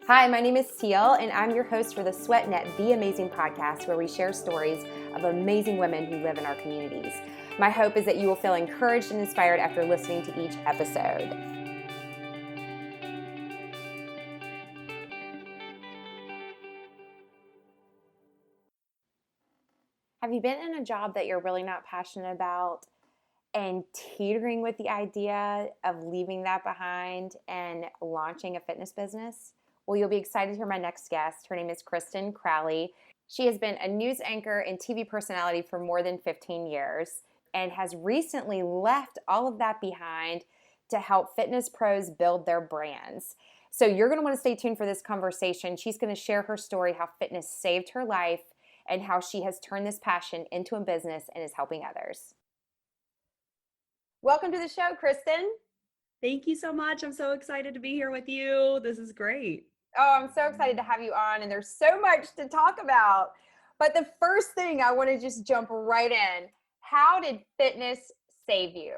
Hi, my name is Cel, and I'm your host for the SweatNet Be Amazing podcast, where we share stories of amazing women who live in our communities. My hope is that you will feel encouraged and inspired after listening to each episode. Have you been in a job that you're really not passionate about and teetering with the idea of leaving that behind and launching a fitness business? Well, you'll be excited to hear my next guest. Her name is Kristen Crowley. She has been a news anchor and TV personality for more than 15 years and has recently left all of that behind to help fitness pros build their brands. So you're going to want to stay tuned for this conversation. She's going to share her story, how fitness saved her life, and how she has turned this passion into a business and is helping others. Welcome to the show, Kristen. Thank you so much. I'm so excited to be here with you. This is great. Oh, I'm so excited to have you on, and there's so much to talk about. But the first thing, I want to just jump right in. How did fitness save you?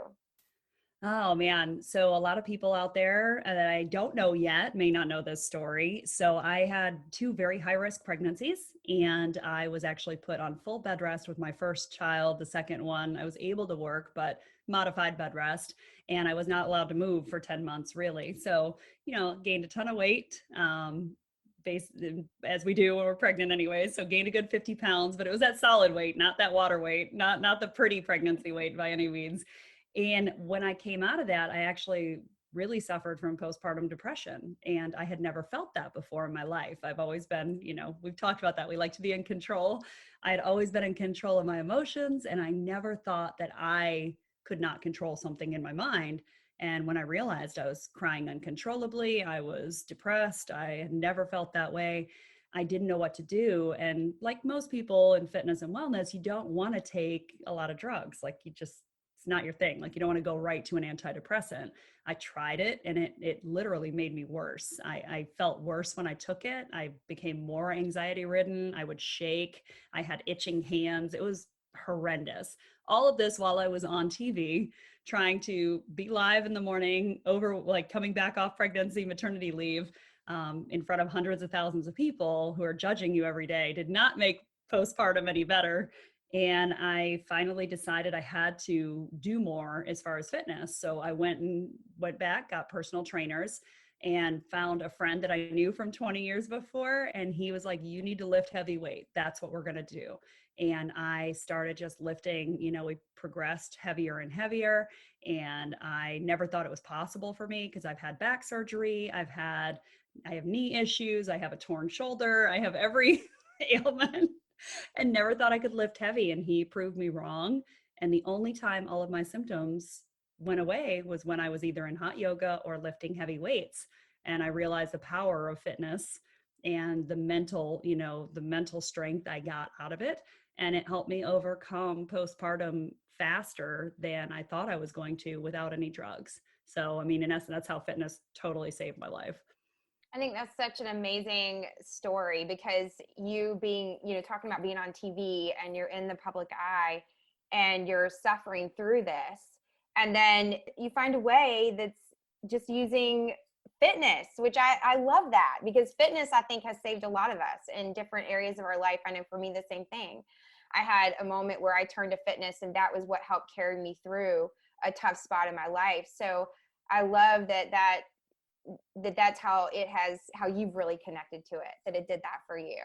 Oh man. So a lot of people out there that I don't know yet may not know this story. So I had two very high risk pregnancies, and I was actually put on full bed rest with my first child. The second one, I was able to work, but modified bed rest. And I was not allowed to move for 10 months really. So, gained a ton of weight. As we do when we're pregnant anyway. So gained a good 50 pounds, but it was that solid weight, not that water weight, not the pretty pregnancy weight by any means. And when I came out of that, I actually really suffered from postpartum depression. And I had never felt that before in my life. I've always been, we've talked about that. We like to be in control. I had always been in control of my emotions. And I never thought that I could not control something in my mind. And when I realized I was crying uncontrollably, I was depressed, I had never felt that way. I didn't know what to do. And like most people in fitness and wellness, you don't want to take a lot of drugs. Like it's not your thing. Like you don't want to go right to an antidepressant. I tried it and it literally made me worse. I felt worse when I took it. I became more anxiety ridden. I would shake. I had itching hands. It was horrendous. All of this while I was on TV trying to be live in the morning over like coming back off pregnancy, maternity leave, in front of hundreds of thousands of people who are judging you every day did not make postpartum any better. And I finally decided I had to do more as far as fitness. So I went back, got personal trainers, and found a friend that I knew from 20 years before. And he was like, you need to lift heavy weight. That's what we're going to do. And I started just lifting, we progressed heavier and heavier. And I never thought it was possible for me because I've had back surgery. I have knee issues. I have a torn shoulder. I have every ailment and never thought I could lift heavy. And he proved me wrong. And the only time all of my symptoms went away was when I was either in hot yoga or lifting heavy weights. And I realized the power of fitness and the mental strength I got out of it. And it helped me overcome postpartum faster than I thought I was going to without any drugs. So, I mean, in essence, that's how fitness totally saved my life. I think that's such an amazing story because you being, talking about being on TV and you're in the public eye and you're suffering through this. And then you find a way that's just using fitness, which I love that because fitness, I think, has saved a lot of us in different areas of our life. I know for me, the same thing. I had a moment where I turned to fitness and that was what helped carry me through a tough spot in my life. So I love that's how you've really connected to it, that it did that for you.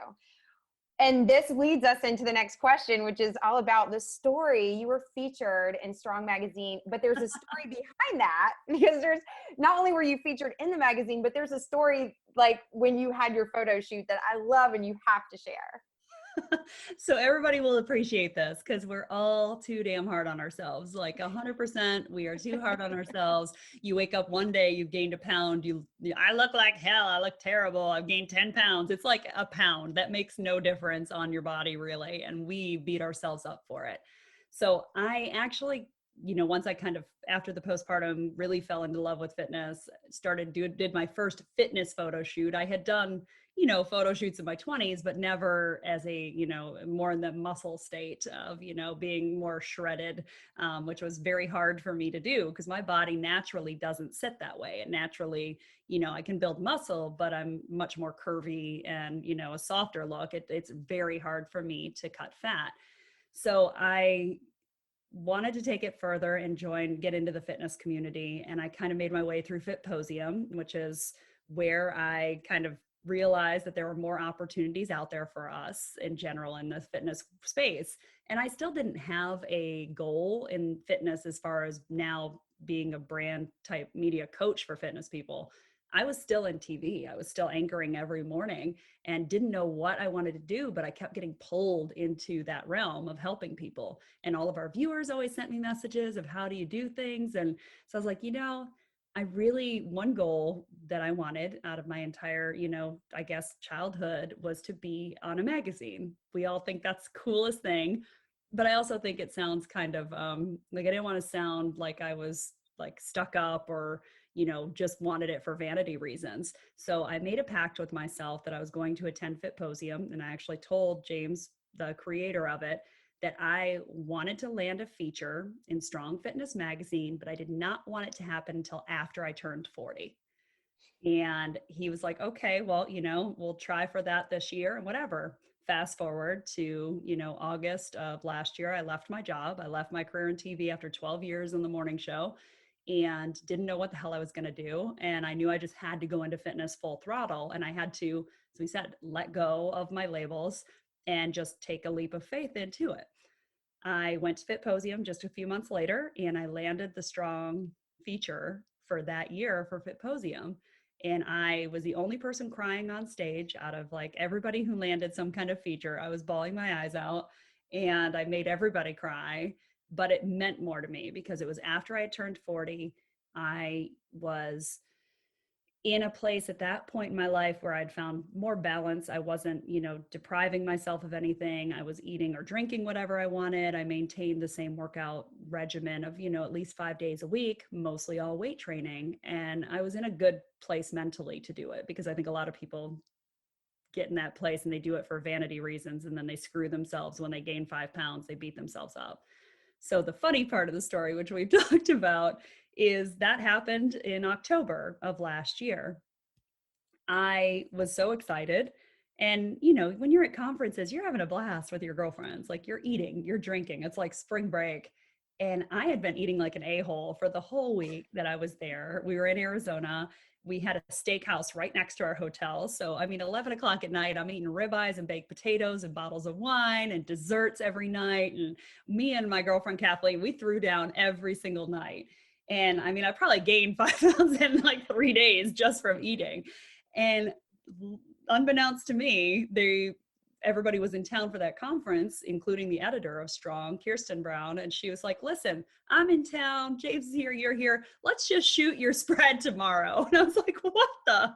And this leads us into the next question, which is all about the story. You were featured in Strong Magazine, but there's a story behind that because there's not only were you featured in the magazine, but there's a story like when you had your photo shoot that I love and you have to share. So everybody will appreciate this because we're all too damn hard on ourselves. Like 100%, we are too hard on ourselves. You wake up one day, you've gained a pound. I look like hell. I look terrible. I've gained 10 pounds. It's like a pound. That makes no difference on your body really. And we beat ourselves up for it. So I actually, once I kind of, after the postpartum, really fell into love with fitness, did my first fitness photo shoot. I had done, photo shoots in my 20s, but never as a, more in the muscle state of, being more shredded, which was very hard for me to do because my body naturally doesn't sit that way. And naturally, I can build muscle, but I'm much more curvy and, a softer look. It's very hard for me to cut fat. So I wanted to take it further and get into the fitness community. And I kind of made my way through Fitposium, which is where I kind of realized that there were more opportunities out there for us in general in the fitness space. And I still didn't have a goal in fitness as far as now being a brand type media coach for fitness people. I was still in TV. I was still anchoring every morning and didn't know what I wanted to do, but I kept getting pulled into that realm of helping people. And all of our viewers always sent me messages of how do you do things. And so I was like, one goal that I wanted out of my entire, I guess childhood was to be on a magazine. We all think that's the coolest thing, but I also think it sounds kind of like I didn't want to sound like I was like stuck up or, just wanted it for vanity reasons. So I made a pact with myself that I was going to attend Fitposium. And I actually told James, the creator of it, that I wanted to land a feature in Strong Fitness magazine, but I did not want it to happen until after I turned 40. And he was like, okay, well, we'll try for that this year and whatever. Fast forward to, August of last year, I left my job. I left my career in TV after 12 years in the morning show and didn't know what the hell I was going to do. And I knew I just had to go into fitness full throttle. And I had to, as we said, let go of my labels and just take a leap of faith into it. I went to Fitposium just a few months later and I landed the Strong feature for that year for Fitposium. And I was the only person crying on stage out of like everybody who landed some kind of feature. I was bawling my eyes out and I made everybody cry, but it meant more to me because it was after I had turned 40. I was in a place at that point in my life where I'd found more balance. I wasn't, depriving myself of anything. I was eating or drinking whatever I wanted. I maintained the same workout regimen of, at least 5 days a week, mostly all weight training. And I was in a good place mentally to do it because I think a lot of people get in that place and they do it for vanity reasons. And then they screw themselves when they gain 5 pounds, they beat themselves up. So the funny part of the story, which we've talked about, is that happened in October of last year. I was so excited. And, when you're at conferences, you're having a blast with your girlfriends, like you're eating, you're drinking. It's like spring break. And I had been eating like an a-hole for the whole week that I was there. We were in Arizona. We had a steakhouse right next to our hotel. So, 11 o'clock at night, I'm eating ribeyes and baked potatoes and bottles of wine and desserts every night. And me and my girlfriend, Kathleen, we threw down every single night. And I probably gained 5 pounds in like 3 days just from eating. And unbeknownst to me, everybody was in town for that conference, including the editor of Strong, Kirsten Brown. And she was like, listen, I'm in town. James is here. You're here. Let's just shoot your spread tomorrow. And I was like, what the?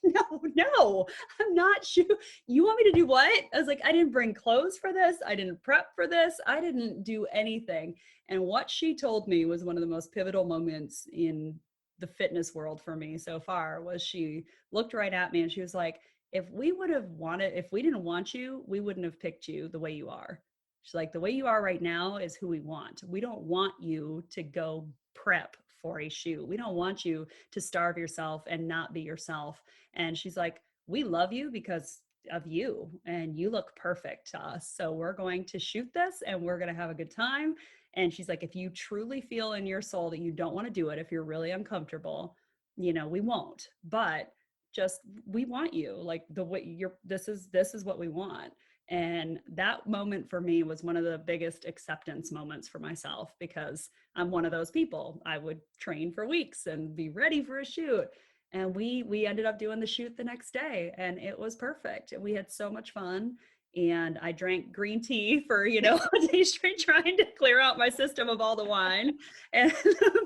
No, I'm not sure. You want me to do what? I was like, I didn't bring clothes for this. I didn't prep for this. I didn't do anything. And what she told me was one of the most pivotal moments in the fitness world for me so far was she looked right at me and she was like, if we didn't want you, we wouldn't have picked you the way you are. She's like, the way you are right now is who we want. We don't want you to go prep for a shoot. We don't want you to starve yourself and not be yourself. And she's like, we love you because of you and you look perfect to us. So we're going to shoot this and we're going to have a good time. And she's like, if you truly feel in your soul that you don't want to do it, if you're really uncomfortable, we won't. But just we want you like the way this is what we want. And that moment for me was one of the biggest acceptance moments for myself because I'm one of those people. I would train for weeks and be ready for a shoot. And we ended up doing the shoot the next day and it was perfect. And we had so much fun. And I drank green tea for, a day straight, trying to clear out my system of all the wine and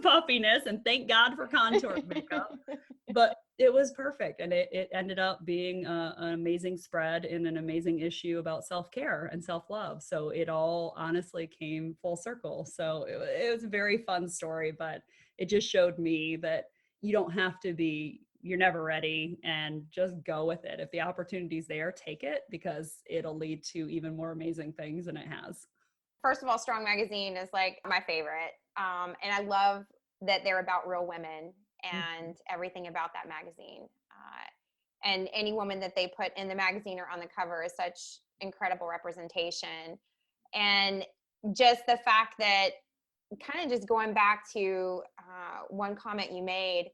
puffiness. And thank God for contour makeup. But it was perfect. And it ended up being an amazing spread and an amazing issue about self-care and self-love. So it all honestly came full circle. So it was a very fun story, but it just showed me that you don't have to be, you're never ready, and just go with it. If the opportunity's there, take it, because it'll lead to even more amazing things than it has. First of all, Strong Magazine is like my favorite. And I love that they're about real women and everything about that magazine. And any woman that they put in the magazine or on the cover is such incredible representation. And just the fact that, kind of just going back to one comment you made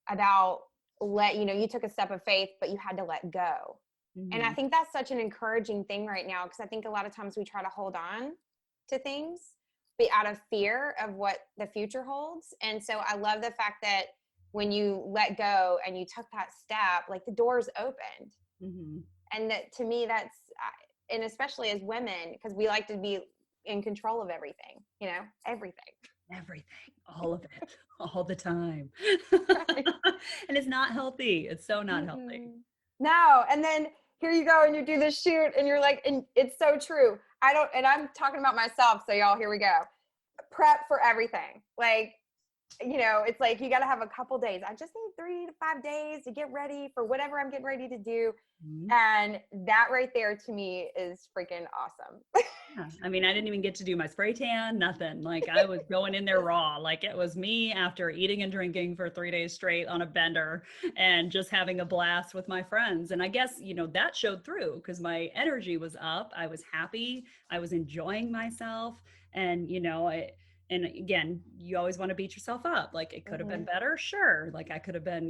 about you took a step of faith, but you had to let go. And I Mm-hmm. think that's such an encouraging thing right now, because I think a lot of times we try to hold on to things, but out of fear of what the future holds. And so I love the fact that when you let go and you took that step, like the doors opened. Mm-hmm. And that, to me, that's, and especially as women, because we like to be in control of everything, everything. Everything, all of it, all the time. Right. And it's not healthy. It's so not healthy. Mm-mm. No. And then here you go and you do this shoot and you're like, and it's so true. And I'm talking about myself. So y'all, here we go. Prep for everything. Like, it's like you got to have a couple days. I just need 3 to 5 days to get ready for whatever I'm getting ready to do. Mhm. And that right there to me is freaking awesome. Yeah. I mean, I didn't even get to do my spray tan, nothing. Like, I was going in there raw. Like, it was me after eating and drinking for 3 days straight on a bender and just having a blast with my friends. And I guess, that showed through because my energy was up. I was happy. I was enjoying myself. And, and again, you always want to beat yourself up. Like, it could have been Mhm. better. Sure. Like, I could have been,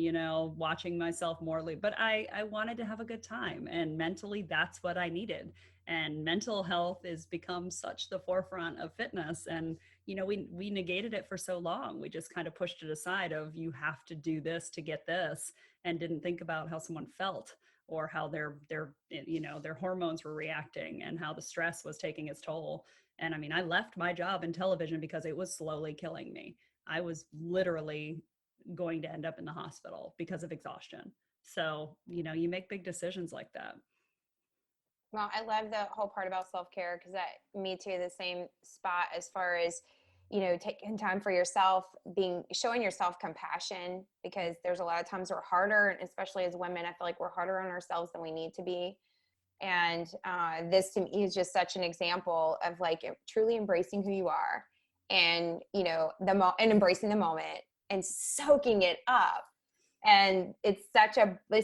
watching myself morely, but I wanted to have a good time. And mentally, that's what I needed. And mental health has become such the forefront of fitness. And we negated it for so long. We just kind of pushed it aside of, you have to do this to get this, and didn't think about how someone felt, or how their hormones were reacting, and how the stress was taking its toll. And I mean, I left my job in television because it was slowly killing me. I was literally going to end up in the hospital because of exhaustion. So you make big decisions like that. Well, I love the whole part about self-care, because that, me too, the same spot as far as, taking time for yourself, showing yourself compassion, because there's a lot of times we're harder, and especially as women, I feel like we're harder on ourselves than we need to be. And this to me is just such an example of like truly embracing who you are, and, and embracing the moment and soaking it up. And this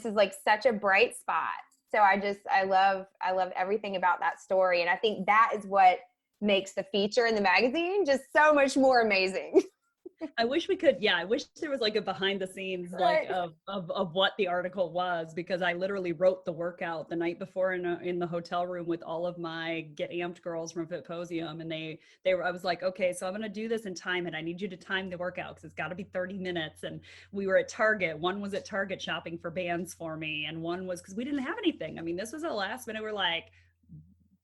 is like such a bright spot. So I love everything about that story. And I think that is what makes the feature in the magazine just so much more amazing. I wish we could, yeah, I wish there was like a behind the scenes, like Right. of what the article was, because I literally wrote the workout the night before in the hotel room with all of my Get Amped girls from Fitposium. And I was like, okay, so I'm going to do this and time it. I need you to time the workout because it's got to be 30 minutes. And we were at Target. One was at Target shopping for bands for me. And one was because we didn't have anything. I mean, this was a last minute. We're like,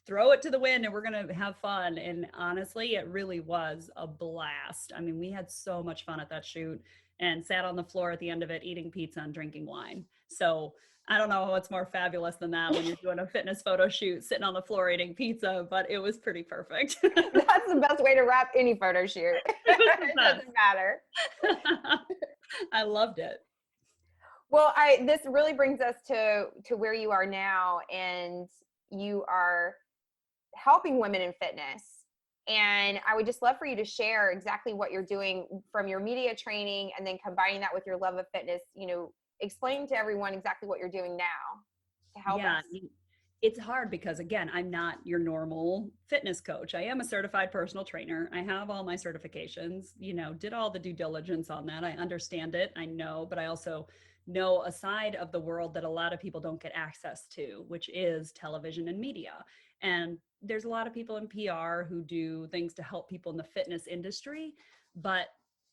throw it to the wind and we're going to have fun. And honestly, it really was a blast. I mean, we had so much fun at that shoot, and sat on the floor at the end of it eating pizza and drinking wine. So I don't know what's more fabulous than that when you're doing a fitness photo shoot, sitting on the floor eating pizza, but it was pretty perfect. That's the best way to wrap any photo shoot. It was the It best. doesn't matter. I loved it. Well, this really brings us to where you are now, and you are helping women in fitness. And I would just love for you to share exactly what you're doing from your media training, and then combining that with your love of fitness, explain to everyone exactly what you're doing now to help Yeah, us. it's hard because, again, I'm not your normal fitness coach. I am a certified personal trainer. I have all my certifications, did all the due diligence on that. I understand it. I know, but I also know a side of the world that a lot of people don't get access to, which is television and media. And there's a lot of people in PR who do things to help people in the fitness industry, but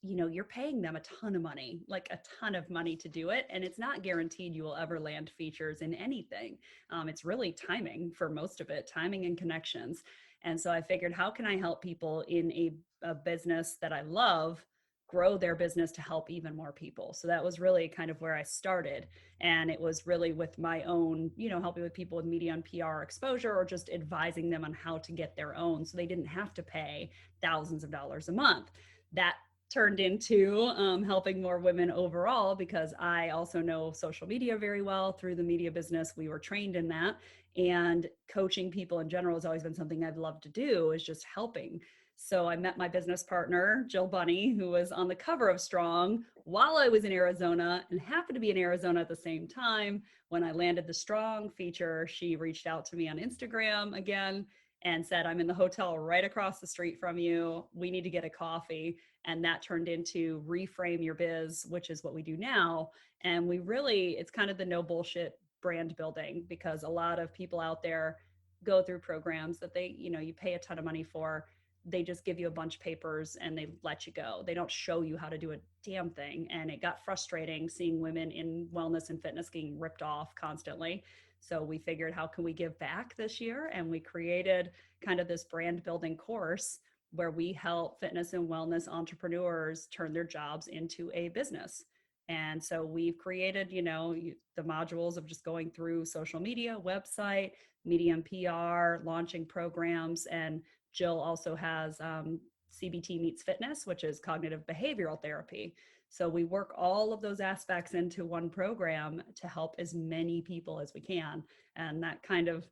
you're paying them a ton of money, like a ton of money to do it. And it's not guaranteed you will ever land features in anything. It's really timing for most of it, timing and connections. And so I figured, how can I help people in a business that I love grow their business to help even more people? So that was really kind of where I started. And it was really with my own, helping with people with media and PR exposure, or just advising them on how to get their own so they didn't have to pay thousands of dollars a month. That turned into helping more women overall, because I also know social media very well through the media business. We were trained in that. And coaching people in general has always been something I've loved to do, is just helping. So I met my business partner, Jill Bunny, who was on the cover of Strong while I was in Arizona, and happened to be in Arizona at the same time. When I landed the Strong feature, she reached out to me on Instagram again and said, I'm in the hotel right across the street from you. We need to get a coffee. And that turned into Reframe Your Biz, which is what we do now. And we really, it's kind of the no bullshit brand building, because a lot of people out there go through programs that they, you pay a ton of money for. They just give you a bunch of papers and they let you go. They don't show you how to do a damn thing. And it got frustrating seeing women in wellness and fitness getting ripped off constantly. So we figured, how can we give back this year? And we created kind of this brand building course where we help fitness and wellness entrepreneurs turn their jobs into a business. And so we've created, the modules of just going through social media, website, medium PR, launching programs. And Jill also has CBT Meets Fitness, which is cognitive behavioral therapy. So we work all of those aspects into one program to help as many people as we can. And that kind of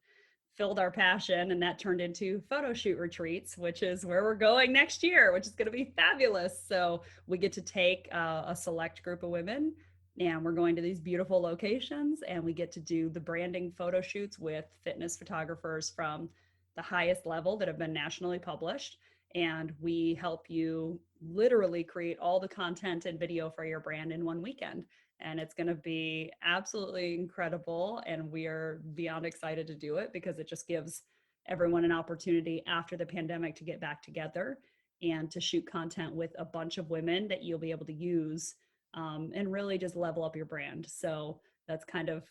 filled our passion, and that turned into photo shoot retreats, which is where we're going next year, which is going to be fabulous. So we get to take a select group of women, and we're going to these beautiful locations, and we get to do the branding photo shoots with fitness photographers from the highest level that have been nationally published. And we help you literally create all the content and video for your brand in one weekend. And it's going to be absolutely incredible. And we are beyond excited to do it, because it just gives everyone an opportunity after the pandemic to get back together and to shoot content with a bunch of women that you'll be able to use, and really just level up your brand. So that's kind of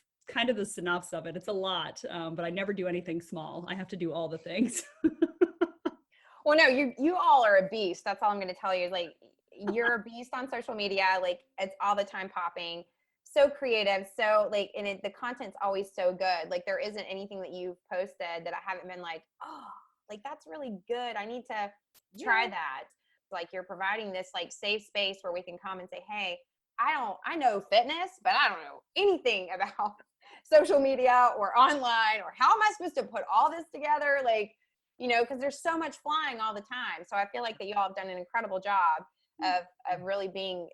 the synopsis of it. It's a lot, but I never do anything small. I have to do all the things. Well, no, you all are a beast. That's all I'm going to tell you. Like, you're a beast on social media. Like, it's all the time popping. So creative. So like, and the content's always so good. Like, there isn't anything that you've posted that I haven't been like, oh, like that's really good. I need to try that. Like, you're providing this like safe space where we can come and say, hey, I know fitness, but I don't know anything about social media or online, or how am I supposed to put all this together? Like, because there's so much flying all the time. So I feel like that you all have done an incredible job of really being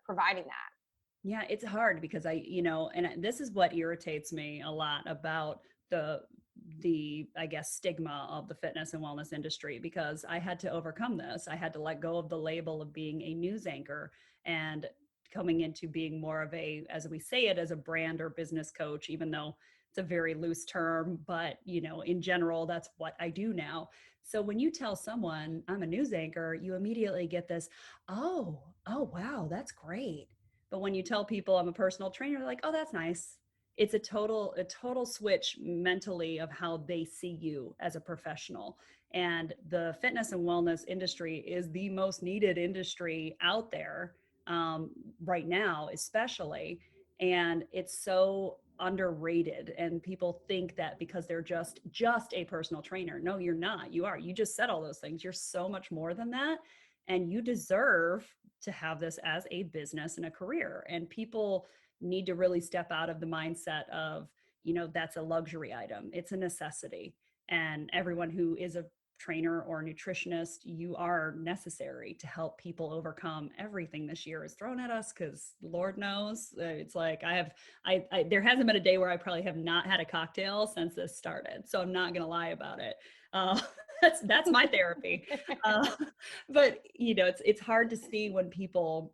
providing that. Yeah, it's hard because and this is what irritates me a lot about the I guess stigma of the fitness and wellness industry, because I had to overcome this. I had to let go of the label of being a news anchor and coming into being more of a, as we say it, as a brand or business coach, even though it's a very loose term, but in general, that's what I do now. So when you tell someone I'm a news anchor, you immediately get this, oh wow, that's great. But when you tell people I'm a personal trainer, they're like, oh, that's nice. It's a total switch mentally of how they see you as a professional. And the fitness and wellness industry is the most needed industry out there, right now, especially. And it's so underrated, and people think that because they're just a personal trainer. No, you're not. You just said all those things. You're so much more than that, and you deserve to have this as a business and a career. And people need to really step out of the mindset of, that's a luxury item. It's a necessity. And everyone who is a trainer or nutritionist, you are necessary to help people overcome everything this year is thrown at us, because Lord knows, it's like I there hasn't been a day where I probably have not had a cocktail since this started. So I'm not going to lie about it. That's my therapy. But it's hard to see when people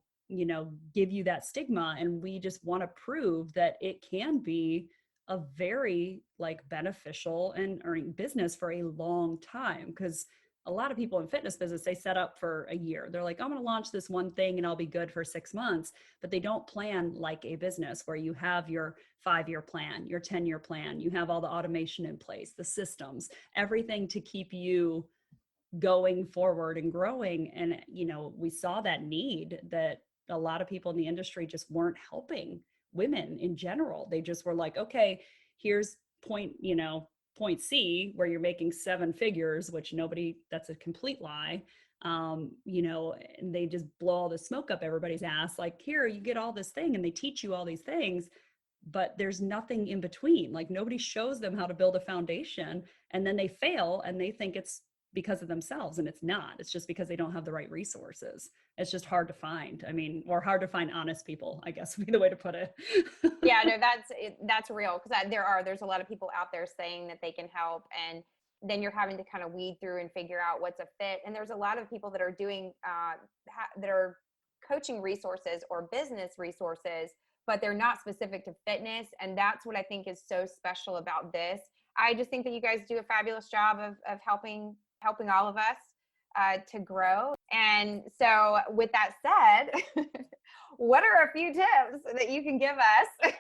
give you that stigma, and we just want to prove that it can be a very beneficial and earning business for a long time. Because a lot of people in fitness business, they set up for a year. They're like, I'm going to launch this one thing and I'll be good for 6 months. But they don't plan like a business where you have your 5-year plan, your 10-year plan, you have all the automation in place, the systems, everything to keep you going forward and growing. And we saw that need, that a lot of people in the industry just weren't helping women in general. They just were like, okay, here's point C where you're making 7 figures, which that's a complete lie. and they just blow all the smoke up everybody's ass. Like, here, you get all this thing and they teach you all these things, but there's nothing in between. Like, nobody shows them how to build a foundation, and then they fail and they think it's because of themselves, and it's not. It's just because they don't have the right resources. It's just hard to find. I mean, or hard to find honest people, I guess would be the way to put it. Yeah, no, that's real, because there's a lot of people out there saying that they can help, and then you're having to kind of weed through and figure out what's a fit. And there's a lot of people that are doing that are coaching resources or business resources, but they're not specific to fitness. And that's what I think is so special about this. I just think that you guys do a fabulous job of helping all of us to grow. And so, with that said, what are a few tips that you can give us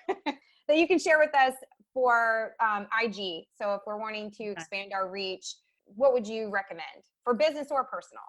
that you can share with us for IG? So if we're wanting to expand our reach, what would you recommend for business or personal?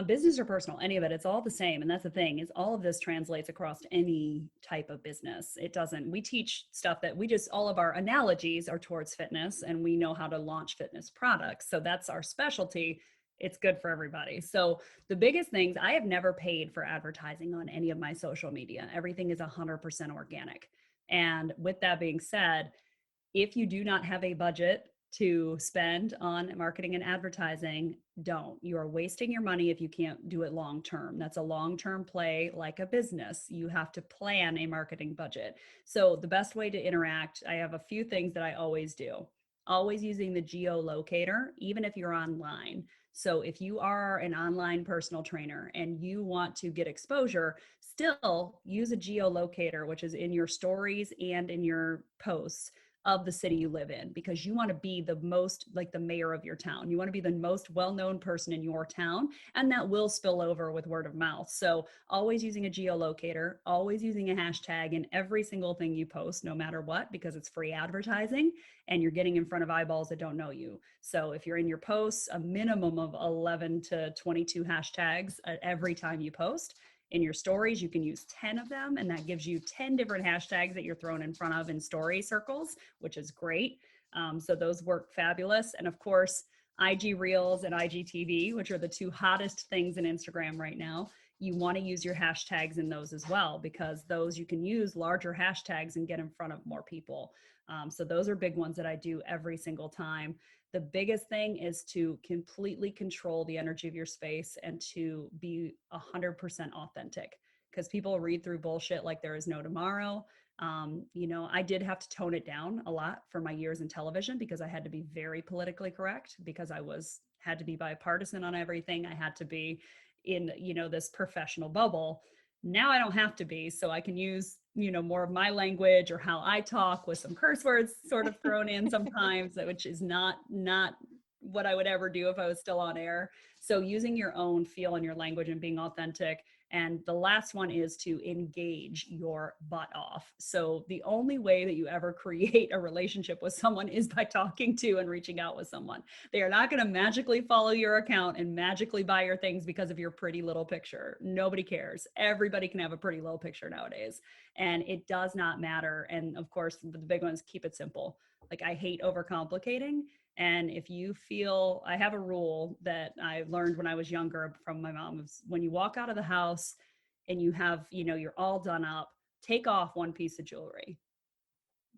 Business or personal, any of it, it's all the same. And that's the thing, is all of this translates across any type of business. It doesn't, we teach stuff that all of our analogies are towards fitness, and we know how to launch fitness products. So that's our specialty. It's good for everybody. So the biggest things, I have never paid for advertising on any of my social media. Everything is 100% organic. And with that being said, if you do not have a budget to spend on marketing and advertising, don't. You are wasting your money if you can't do it long term. That's a long term play, like a business. You have to plan a marketing budget. So the best way to interact, I have a few things that I always do. Always using the geolocator, even if you're online. So if you are an online personal trainer and you want to get exposure, still use a geolocator, which is in your stories and in your posts of the city you live in, because you want to be the most, like, the mayor of your town. You want to be the most well-known person in your town, and that will spill over with word of mouth. So always using a geolocator, always using a hashtag in every single thing you post, no matter what, because it's free advertising and you're getting in front of eyeballs that don't know you. So if you're in your posts, a minimum of 11 to 22 hashtags every time you post. In your stories, you can use 10 of them, and that gives you 10 different hashtags that you're thrown in front of in story circles, which is great. So those work fabulous. And of course, IG Reels and IGTV, which are the two hottest things in Instagram right now. You want to use your hashtags in those as well, because those, you can use larger hashtags and get in front of more people. So those are big ones that I do every single time. The biggest thing is to completely control the energy of your space and to be 100% authentic, because people read through bullshit like there is no tomorrow. I did have to tone it down a lot for my years in television, because I had to be very politically correct, because had to be bipartisan on everything. I had to be in, this professional bubble. Now I don't have to be, so I can use, more of my language or how I talk, with some curse words sort of thrown in sometimes, which is not what I would ever do if I was still on air. So using your own feel and your language and being authentic. And the last one is to engage your butt off. So the only way that you ever create a relationship with someone is by talking to and reaching out with someone. They are not going to magically follow your account and magically buy your things because of your pretty little picture. Nobody cares. Everybody can have a pretty little picture nowadays, and it does not matter. And of course, the big ones, keep it simple. Like, I hate overcomplicating. And if you feel, I have a rule that I learned when I was younger from my mom, was when you walk out of the house and you have, you're all done up, take off one piece of jewelry.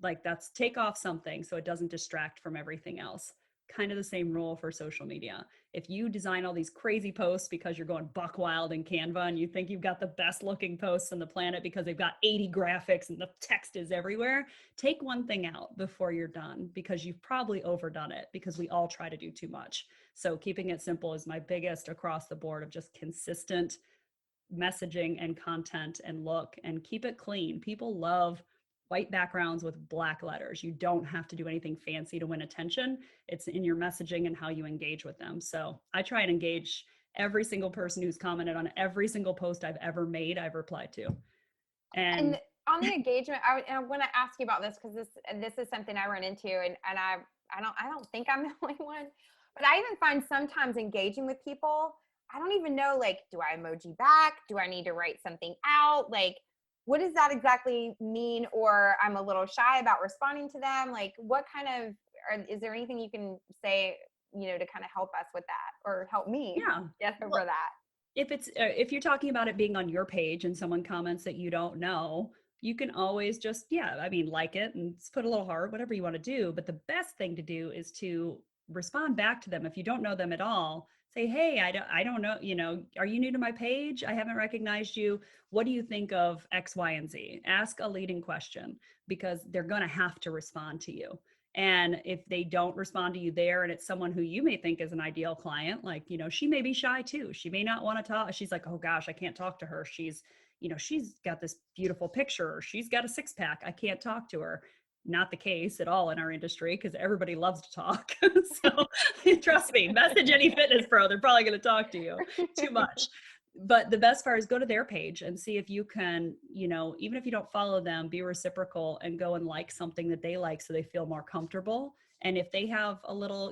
Like, take off something so it doesn't distract from everything else. Kind of the same rule for social media. If you design all these crazy posts because you're going buck wild in Canva and you think you've got the best looking posts on the planet because they've got 80 graphics and the text is everywhere, take one thing out before you're done, because you've probably overdone it, because we all try to do too much. So keeping it simple is my biggest across the board, of just consistent messaging and content and look, and keep it clean. People love white backgrounds with black letters. You don't have to do anything fancy to win attention. It's in your messaging and how you engage with them. So I try and engage every single person who's commented on every single post I've ever made, I've replied to. And on the engagement, I want to ask you about this, because this is something I run into, and I don't think I'm the only one, but I even find sometimes engaging with people, I don't even know, like, do I emoji back? Do I need to write something out? Like, what does that exactly mean? Or I'm a little shy about responding to them. Like, what kind of, is there anything you can say to kind of help us with that, or help me Yeah. get over Well, that. if you're talking about it being on your page and someone comments that you don't know, you can always just, yeah, I mean, like it and put a little heart, whatever you want to do. But the best thing to do is to respond back to them. If you don't know them at all, say, hey, I don't know, are you new to my page? I haven't recognized you. What do you think of X, Y, and Z? Ask a leading question, because they're going to have to respond to you. And if they don't respond to you there, and it's someone who you may think is an ideal client, like, she may be shy too. She may not want to talk. She's like, oh gosh, I can't talk to her. She's got this beautiful picture. Or she's got a six pack. I can't talk to her. Not the case at all in our industry, because everybody loves to talk. So trust me, message any fitness pro. They're probably going to talk to you too much. But the best part is go to their page and see if you can, even if you don't follow them, be reciprocal and go and like something that they like, so they feel more comfortable. And if they have a little,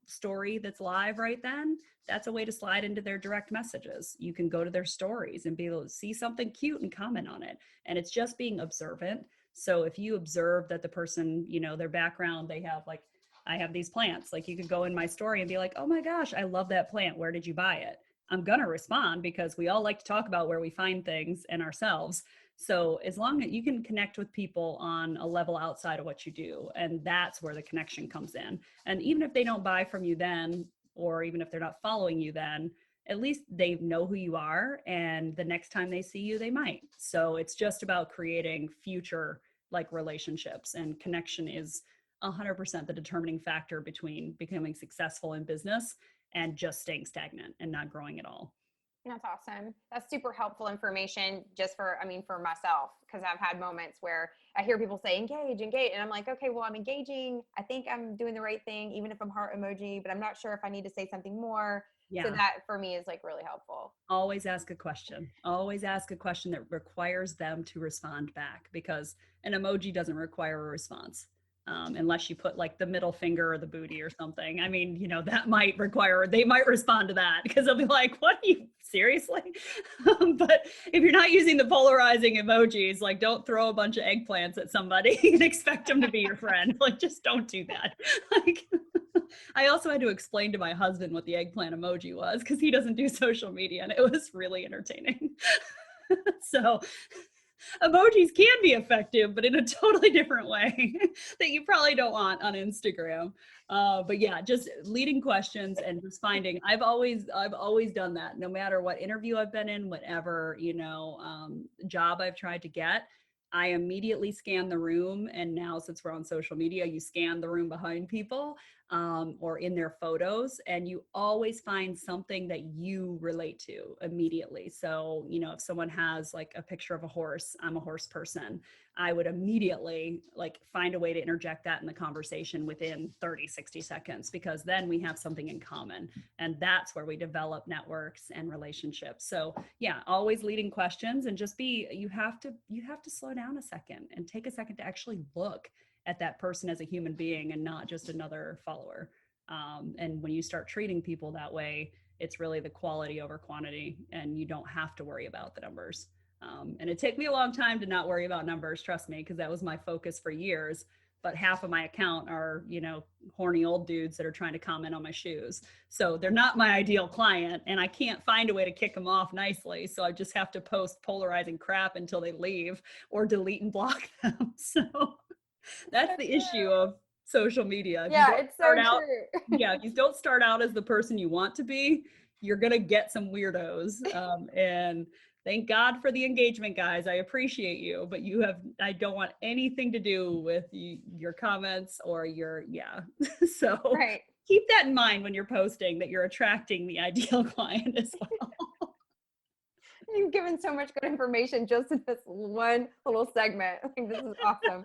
story that's live right then, that's a way to slide into their direct messages. You can go to their stories and be able to see something cute and comment on it. And it's just being observant. So if you observe that the person, their background, they have like, I have these plants, like you could go in my story and be like, oh my gosh, I love that plant. Where did you buy it? I'm going to respond, because we all like to talk about where we find things and ourselves. So as long as you can connect with people on a level outside of what you do, and that's where the connection comes in. And even if they don't buy from you then, or even if they're not following you then, at least they know who you are. And the next time they see you, they might. So it's just about creating future like relationships, and connection is 100% the determining factor between becoming successful in business and just staying stagnant and not growing at all. That's awesome. That's super helpful information, just for myself, because I've had moments where I hear people say engage, engage. And I'm like, okay, well, I'm engaging. I think I'm doing the right thing, even if I'm heart emoji, but I'm not sure if I need to say something more. So Yeah. that for me is like really helpful. Always ask a question. Always ask a question that requires them to respond back, because an emoji doesn't require a response. Unless you put like the middle finger or the booty or something. I mean, that might require, they might respond to that, because they'll be like, what are you, seriously? But if you're not using the polarizing emojis, like don't throw a bunch of eggplants at somebody and expect them to be your friend. Like, just don't do that. Like, I also had to explain to my husband what the eggplant emoji was, because he doesn't do social media, and it was really entertaining. So emojis can be effective, but in a totally different way that you probably don't want on Instagram. But yeah, just leading questions and just finding, I've always done that, no matter what interview I've been in, whatever, job I've tried to get. I immediately scan the room. And now, since we're on social media, you scan the room behind people, or in their photos, and you always find something that you relate to immediately. So, if someone has like a picture of a horse, I'm a horse person, I would immediately like find a way to interject that in the conversation within 30, 60 seconds, because then we have something in common. And that's where we develop networks and relationships. So yeah, always leading questions, and just you have to slow down a second and take a second to actually look at that person as a human being and not just another follower. And when you start treating people that way, it's really the quality over quantity, and you don't have to worry about the numbers. And it took me a long time to not worry about numbers, trust me, because that was my focus for years. But half of my account are, horny old dudes that are trying to comment on my shoes. So they're not my ideal client, and I can't find a way to kick them off nicely. So I just have to post polarizing crap until they leave, or delete and block them. So that's the issue of social media. If you Yeah, don't it's so start out, true. yeah, if you don't start out as the person you want to be, you're going to get some weirdos. And thank God for the engagement, guys. I appreciate you, but I don't want anything to do with your comments or yeah. So Right. keep that in mind when you're posting, that you're attracting the ideal client as well. You've given so much good information just in this one little segment. Like, this is awesome.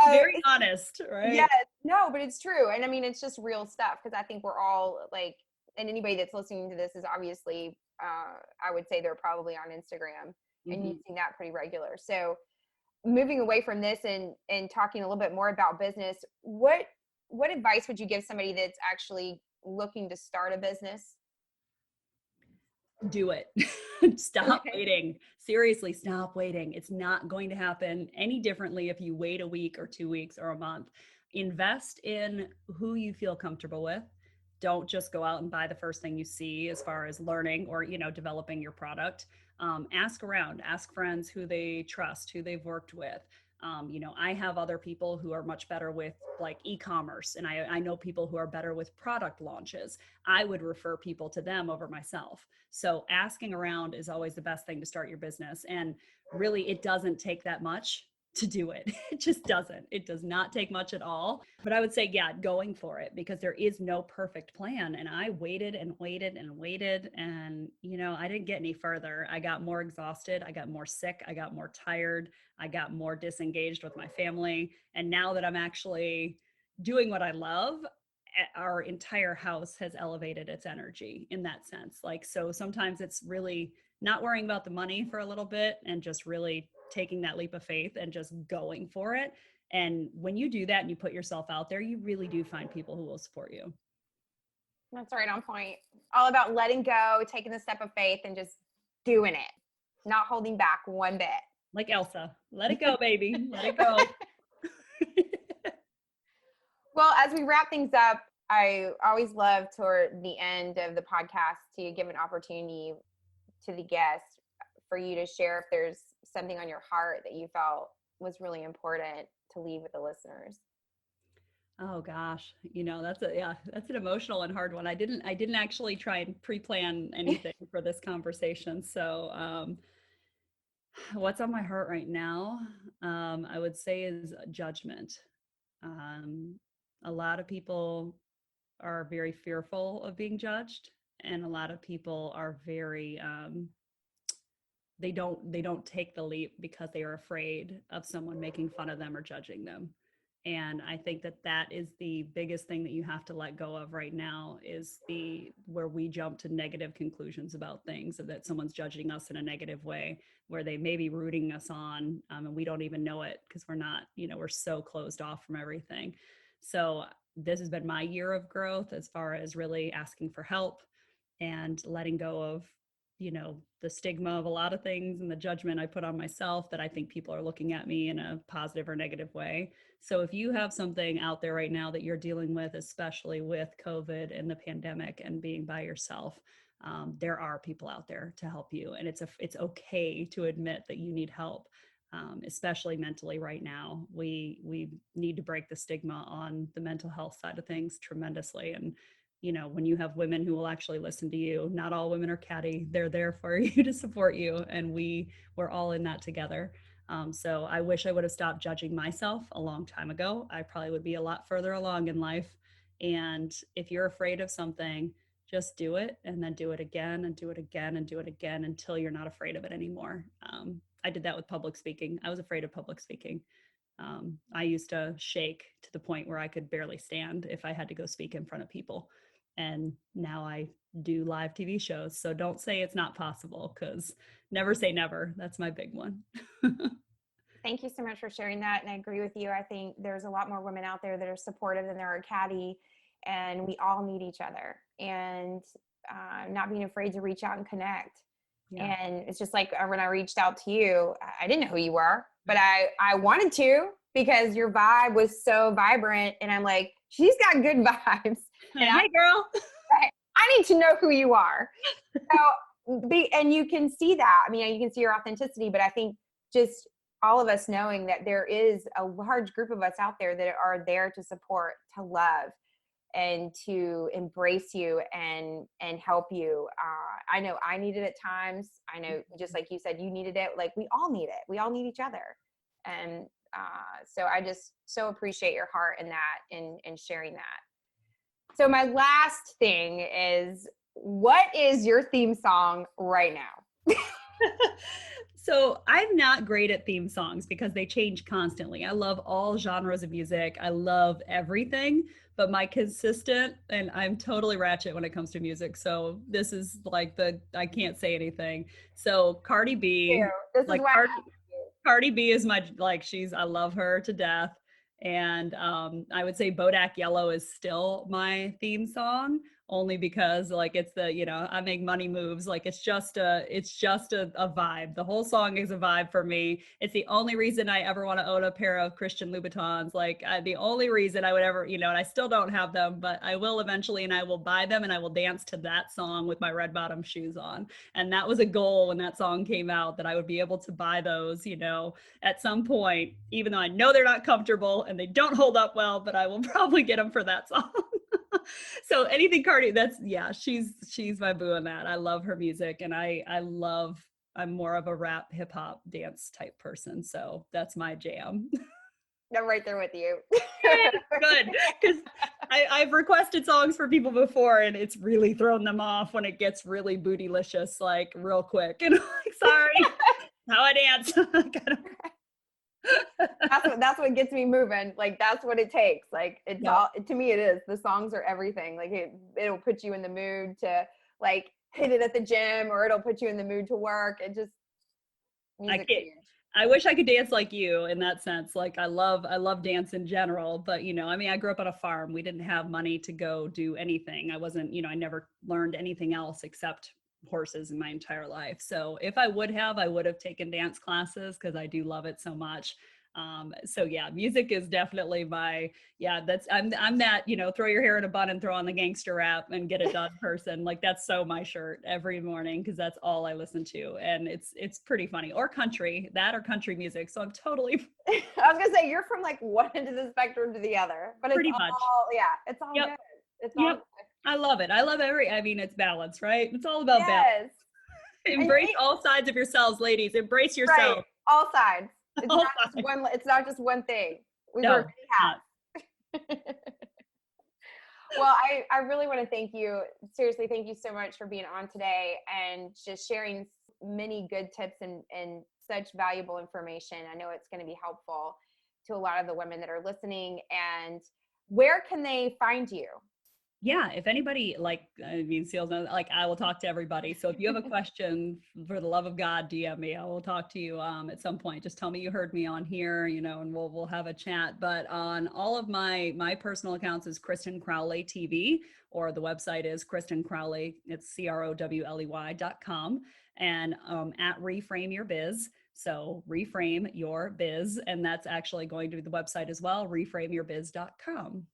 Very honest, right? Yes, no, but it's true. And I mean, it's just real stuff, because I think we're all like, and anybody that's listening to this is obviously, I would say they're probably on Instagram and Mm-hmm. using that pretty regular. So moving away from this and talking a little bit more about business, what advice would you give somebody that's actually looking to start a business? Do it. Stop Okay. waiting. Seriously, stop waiting. It's not going to happen any differently if you wait a week or 2 weeks or a month. Invest in who you feel comfortable with. Don't just go out and buy the first thing you see as far as learning or, developing your product. Ask around, ask friends who they trust, who they've worked with. I have other people who are much better with like e-commerce, and I know people who are better with product launches. I would refer people to them over myself. So asking around is always the best thing to start your business. And really, it doesn't take that much to do it. It just doesn't. It does not take much at all. But I would say, yeah, going for it, because there is no perfect plan. And I waited and waited and waited. And, I didn't get any further. I got more exhausted. I got more sick. I got more tired. I got more disengaged with my family. And now that I'm actually doing what I love, our entire house has elevated its energy in that sense. Like, so sometimes it's really not worrying about the money for a little bit and just really taking that leap of faith and just going for it. And when you do that and you put yourself out there, you really do find people who will support you. That's right on point. All about letting go, taking the step of faith and just doing it, not holding back one bit. Like Elsa, let it go, baby. Let it go. Well, as we wrap things up, I always love toward the end of the podcast to give an opportunity to the guest for you to share if there's something on your heart that you felt was really important to leave with the listeners. Oh gosh, that's an emotional and hard one. I didn't actually try and pre-plan anything for this conversation. So, what's on my heart right now, I would say is judgment. A lot of people are very fearful of being judged, and a lot of people are very they don't take the leap because they are afraid of someone making fun of them or judging them. And I think that is the biggest thing that you have to let go of right now, is where we jump to negative conclusions about things, that someone's judging us in a negative way, where they may be rooting us on, and we don't even know it because we're not, we're so closed off from everything. So this has been my year of growth as far as really asking for help and letting go of, the stigma of a lot of things and the judgment I put on myself, that I think people are looking at me in a positive or negative way. So if you have something out there right now that you're dealing with, especially with COVID and the pandemic and being by yourself, there are people out there to help you. And it's okay to admit that you need help. Especially mentally right now, we need to break the stigma on the mental health side of things tremendously. And when you have women who will actually listen to you, not all women are catty. They're there for you to support you, and we're all in that together. So I wish I would have stopped judging myself a long time ago. I probably would be a lot further along in life. And if you're afraid of something, just do it, and then do it again and do it again and do it again until you're not afraid of it anymore. I did that with public speaking. I was afraid of public speaking. I used to shake to the point where I could barely stand if I had to go speak in front of people. And now I do live TV shows. So don't say it's not possible, because never say never. That's my big one. Thank you so much for sharing that. And I agree with you. I think there's a lot more women out there that are supportive than there are catty, and we all need each other, and not being afraid to reach out and connect. Yeah. And it's just like when I reached out to you, I didn't know who you were, but I wanted to, because your vibe was so vibrant. And I'm like, she's got good vibes. And hey, girl, I need to know who you are. And you can see that. I mean, you can see your authenticity, but I think just all of us knowing that there is a large group of us out there that are there to support, to love, and to embrace you and help you. I know I need it at times. I know, just like you said, you needed it. Like, we all need it. We all need each other. And so I just so appreciate your heart in that, in sharing that. So my last thing is, what is your theme song right now? So I'm not great at theme songs because they change constantly. I love all genres of music. I love everything, but my consistent, and I'm totally ratchet when it comes to music. So this is like I can't say anything. So Cardi B, this is why Cardi B is my, I love her to death. And I would say Bodak Yellow is still my theme song. only because like it's the, I make money moves. Like it's just a vibe. The whole song is a vibe for me. It's the only reason I ever want to own a pair of Christian Louboutins. Like the only reason I would ever, and I still don't have them, but I will eventually, and I will buy them and I will dance to that song with my red bottom shoes on. And that was a goal when that song came out, that I would be able to buy those, at some point, even though I know they're not comfortable and they don't hold up well, but I will probably get them for that song. So anything Cardi, she's my boo on that. I love her music, and I'm more of a rap, hip hop, dance type person. So that's my jam. I'm right there with you. Good, because I've requested songs for people before, and it's really thrown them off when it gets really bootylicious, like real quick. And I'm like, sorry, how I dance. That's what gets me moving. Like that's what it takes. Like it's Yeah. all, to me it is. The songs are everything. Like it'll put you in the mood to like hit it at the gym, or it'll put you in the mood to work. It just, I wish I could dance like you in that sense. Like I love dance in general, but I grew up on a farm. We didn't have money to go do anything. I wasn't, I never learned anything else except horses in my entire life. So if I would have taken dance classes, because I do love it so much. So yeah, music is definitely I'm that, throw your hair in a bun and throw on the gangster rap and get it done person. Like that's so my shirt every morning, because that's all I listen to. And it's pretty funny. Or country music. So I'm totally I was gonna say you're from like one end of the spectrum to the other, but pretty it's much. It's all Yep. good. It's all good. I love it. It's balance, right? It's all about balance. Embrace all sides of yourselves, ladies. Embrace yourself. Right. All sides. It's all not sides. just one. It's not just one thing. We No, wear many hats. Well, I really want to thank you. Seriously, thank you so much for being on today and just sharing many good tips and such valuable information. I know it's going to be helpful to a lot of the women that are listening. And where can they find you? Yeah, if anybody Cel's like, I will talk to everybody. So if you have a question, for the love of God, DM me. I will talk to you at some point. Just tell me you heard me on here, and we'll have a chat. But on all of my personal accounts is Kristen Crowley TV, or the website is Kristen Crowley. It's CROWLEY.com, and at Reframe Your Biz. So Reframe Your Biz, and that's actually going to be the website as well, reframeyourbiz.com.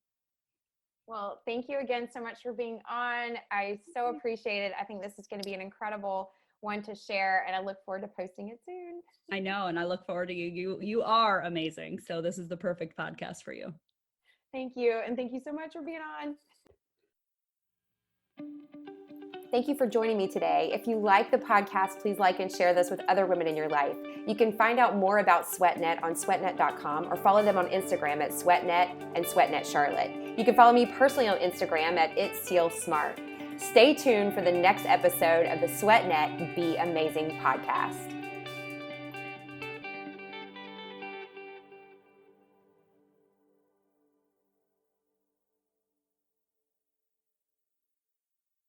Well, thank you again so much for being on. I so appreciate it. I think this is going to be an incredible one to share, and I look forward to posting it soon. I know, and I look forward to you. You are amazing. So this is the perfect podcast for you. Thank you, and thank you so much for being on. Thank you for joining me today. If you like the podcast, please like and share this with other women in your life. You can find out more about SweatNet on sweatnet.com, or follow them on Instagram at SweatNet and SweatNet Charlotte. You can follow me personally on Instagram at Cel Smart. Stay tuned for the next episode of the SweatNet Be Amazing podcast.